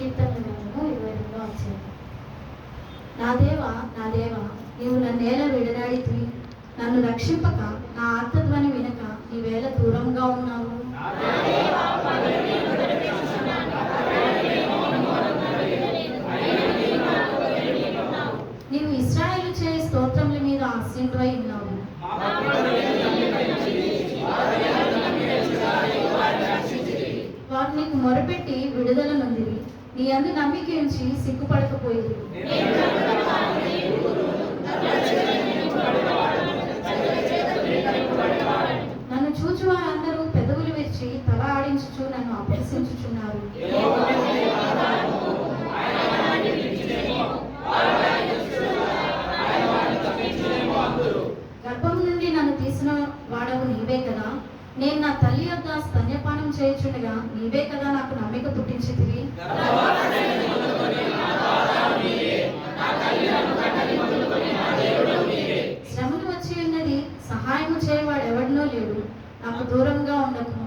కీర్తనలు 22వ అధ్యాయం. నా దేవా నీవు నన్నేల విడనాడితివి, నన్ను రక్షింపక నా ఆర్తధ్వని వినక నీవేళ దూరంగా ఉన్నావు. నీవు ఇశ్రాయేలు చే స్తోత్రముల మీద ఆసీనుడై ఉన్నావు. వారు నీకు మొరపెట్టి విడుదల నొందిరి, నీ యందు నమ్మిక ఉంచి సిగ్గుపడకపోయింది. నన్ను చూచు వారందరూ పెదవులు విరిచి తల ఆడించుచు నన్ను అపహసించుచున్నారు. గర్భం నుండి నన్ను తీసిన వాడవు నీవే కదా, నేను నా తల్లి యొద్ద స్తన్యపానం చేయుచుండగా నీవే కదా నాకు నమ్మిక పుట్టించితివి. శ్రమను వచ్చి ఉన్నది, సహాయము చేయవాడు ఎవడనో లేడు, నాకు దూరంగా ఉండకు.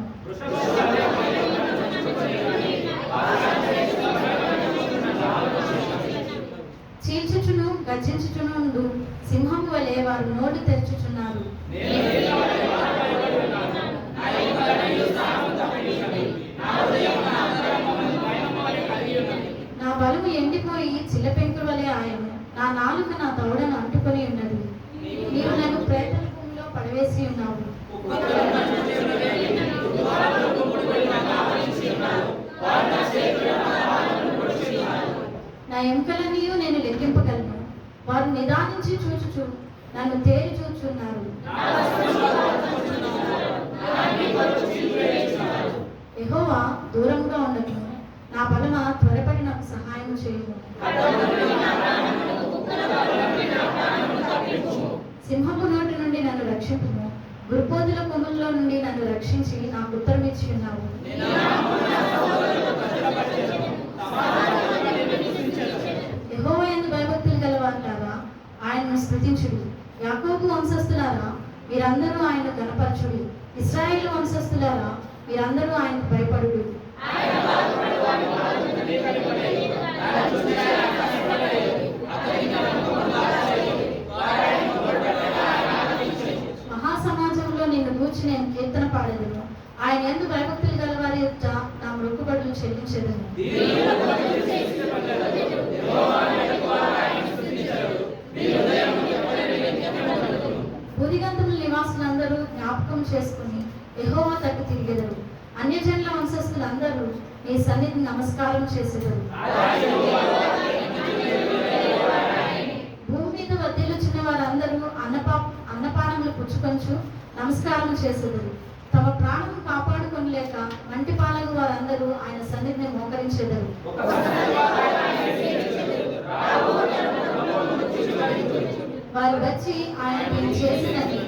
చీల్చుచును గర్జించుచును ఉండు సింహము వలె వారు నోటి తెరుచుచున్నారు. నా బలము ఎండిపోయి చిల్లపెంకుల వలె ఆయను, నా నాలుక నా దవడను అంటుకొని ఉన్నది. నీవు నన్ను ప్రేతల భూమిలో పడవేసి ఉన్నావు. నా ఎముకలన్నీ నేను లెక్కింపగలను. వారు నిదానించి చూచుచు నన్ను తేరి చూచున్నారు. యెహోవా దూరంగా ఉండకు, నా బలమా త్వరపడి నాకు సహాయం చేయుము. సింహపు నోటి నుండి నన్ను రక్షింపుము, గురుపోతుల కొమ్ముల్లో నుండి నన్ను రక్షించి నాకు ఉత్తరం ఇచ్చి ఉన్నావు. యెహోవా యందు భయభక్తులు గలవారులారా ఆయనను స్తుతించుడి. యాకోబు వంశస్థులారా మీరందరూ ఆయనను గణపరచుడి. ఇశ్రాయేలు వంశస్థులారా మీరందరూ ఆయనకు భయపడుడి. మహాసమాజంలో నిన్ను గూర్చి నేను కీర్తన పాడేదను. ఆయన యందు భయభక్తులు గలవారి యొక్క నా మొక్కుబడులు చెల్లించెదను. భూదిగంతముల నివాసులందరూ జ్ఞాపకం చేసుకుని యెహోవా తట్టు తిరిగెదరు. అన్యజనుల వంశస్థులందరూ నీ సన్నిధిని నమస్కారం చేసెదరు. భూమి మీద వర్ధిల్లుచున్న వారందరూ అన్నపానములు పుచ్చుకొంచు నమస్కారం చేసెదరు. తమ ప్రాణము కాపాడుకొనలేక మంటి పాలగు వారందరూ ఆయన సన్నిధిని మోకరించెదరు. వారు వచ్చి ఆయన చేసినది